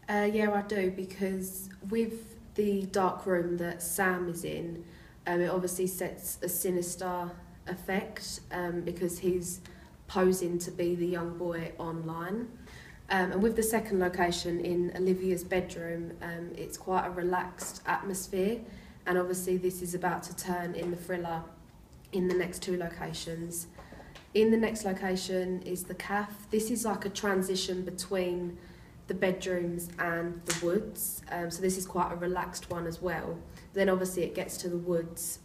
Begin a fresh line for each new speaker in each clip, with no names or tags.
Yeah, I do, because with the dark room that Sam is in, it obviously sets a sinister effect because he's posing to be the young boy online. And with the second location in Olivia's bedroom, it's quite a relaxed atmosphere, and obviously this is about to turn in the thriller in the next two locations. In the next location is the cafe. This is like a transition between the bedrooms and the woods, so this is quite a relaxed one as well. Then obviously it gets to the woods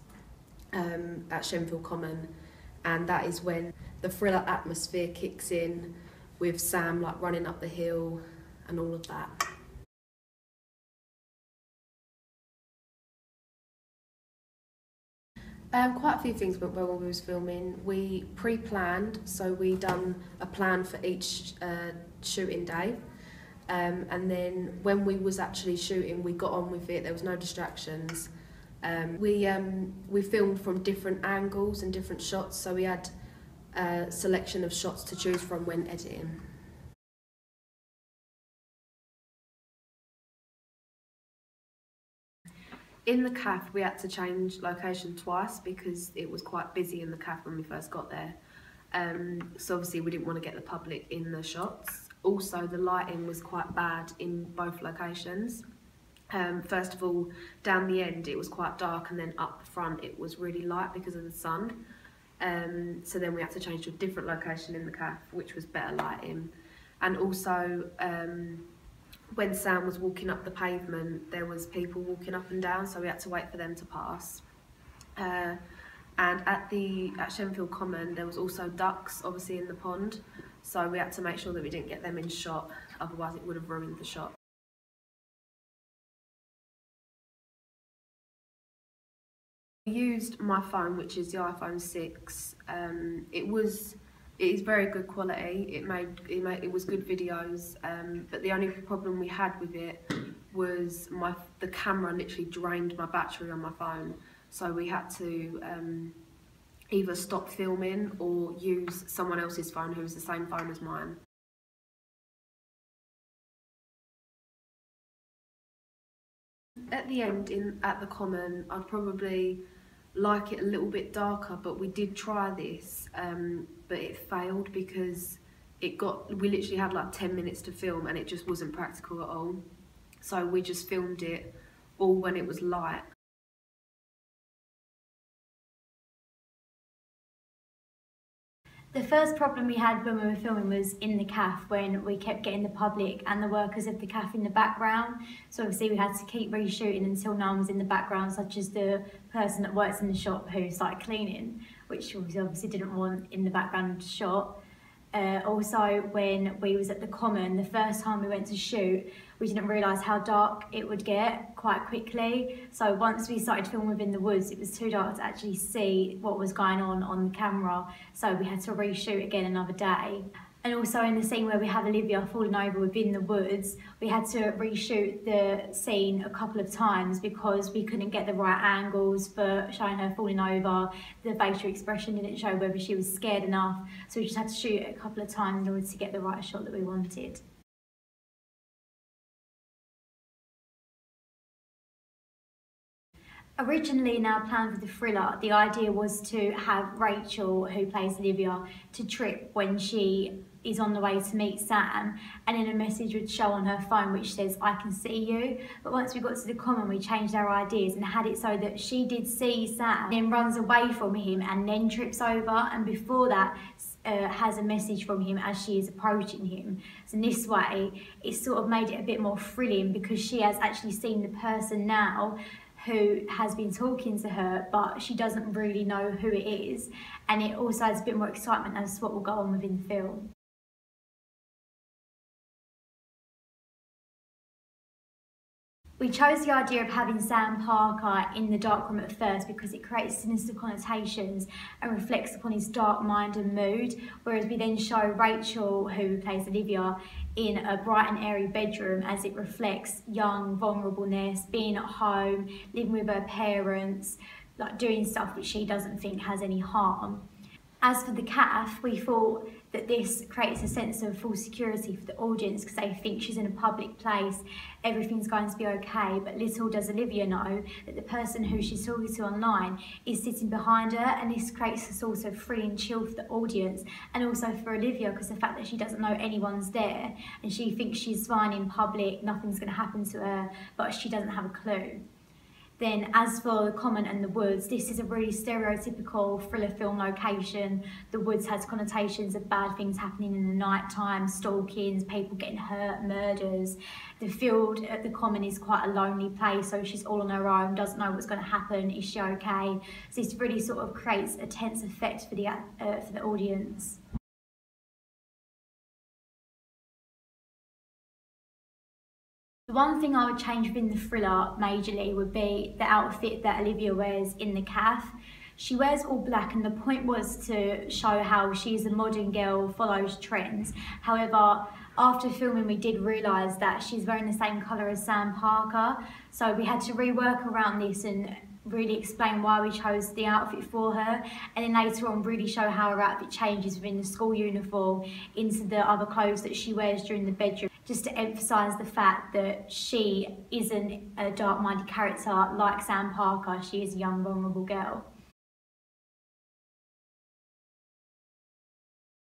at Shenfield Common, and that is when the thriller atmosphere kicks in, with Sam like running up the hill and all of that. Quite a few things went well when we was filming. We pre-planned, so we done a plan for each shooting day. And then when we was actually shooting, we got on with it. There was no distractions. We filmed from different angles and different shots, so we had a selection of shots to choose from when editing. In the cafe, we had to change location twice because it was quite busy in the cafe when we first got there. So obviously we didn't want to get the public in the shots. Also, the lighting was quite bad in both locations. First of all, down the end it was quite dark, and then up front it was really light because of the sun. So then we had to change to a different location in the cafe, which was better lighting. And also, when Sam was walking up the pavement, there was people walking up and down, so we had to wait for them to pass. And at Shenfield Common, there was also ducks, obviously, in the pond, so we had to make sure that we didn't get them in shot, otherwise it would have ruined the shot. I used my phone, which is the iPhone 6. It is very good quality. It was good videos, but the only problem we had with it was the camera literally drained my battery on my phone, so we had to either stop filming or use someone else's phone who was the same phone as mine. At the end, at the Common, I'd probably like it a little bit darker, but we did try this, but it failed because we literally had like 10 minutes to film and it just wasn't practical at all. So we just filmed it all when it was light.
The first problem we had when we were filming was in the cafe, when we kept getting the public and the workers of the cafe in the background. So obviously we had to keep reshooting until no one was in the background, such as the person that works in the shop who started cleaning, which we obviously didn't want in the background shot. Also, when we was at the Common, the first time we went to shoot, we didn't realise how dark it would get quite quickly. So once we started filming within the woods, it was too dark to actually see what was going on the camera. So we had to reshoot again another day. And also in the scene where we have Olivia falling over within the woods, we had to reshoot the scene a couple of times because we couldn't get the right angles for showing her falling over. The facial expression didn't show whether she was scared enough, so we just had to shoot it a couple of times in order to get the right shot that we wanted. Originally, in our plan for the thriller, the idea was to have Rachel, who plays Olivia, to trip when she is on the way to meet Sam, and then a message would show on her phone which says, "I can see you." But once we got to the Common, we changed our ideas and had it so that she did see Sam, then runs away from him and then trips over, and before that has a message from him as she is approaching him. So in this way, it sort of made it a bit more thrilling because she has actually seen the person now who has been talking to her, but she doesn't really know who it is, and it also adds a bit more excitement as to what will go on within the film. We chose the idea of having Sam Parker in the dark room at first because it creates sinister connotations and reflects upon his dark mind and mood, whereas we then show Rachel, who plays Olivia, in a bright and airy bedroom as it reflects young vulnerableness, being at home, living with her parents, like doing stuff which she doesn't think has any harm. As for the calf, we thought that this creates a sense of full security for the audience because they think she's in a public place, everything's going to be okay. But little does Olivia know that the person who she's talking to online is sitting behind her, and this creates a sort of free and chill for the audience and also for Olivia, because the fact that she doesn't know anyone's there and she thinks she's fine in public, nothing's going to happen to her, but she doesn't have a clue. Then as for the common and the woods, this is a really stereotypical thriller film location. The woods has connotations of bad things happening in the night time, stalkings, people getting hurt, murders. The field at the common is quite a lonely place, so she's all on her own, doesn't know what's going to happen, is she okay? So this really sort of creates a tense effect for the audience. The one thing I would change within the thriller majorly would be the outfit that Olivia wears in the calf. She wears all black, and the point was to show how she's a modern girl, follows trends. However, after filming we did realise that she's wearing the same colour as Sam Parker, so we had to rework around this and really explain why we chose the outfit for her, and then later on really show how her outfit changes within the school uniform into the other clothes that she wears during the bedroom, just to emphasise the fact that she isn't a dark-minded character like Sam Parker, she is a young, vulnerable girl.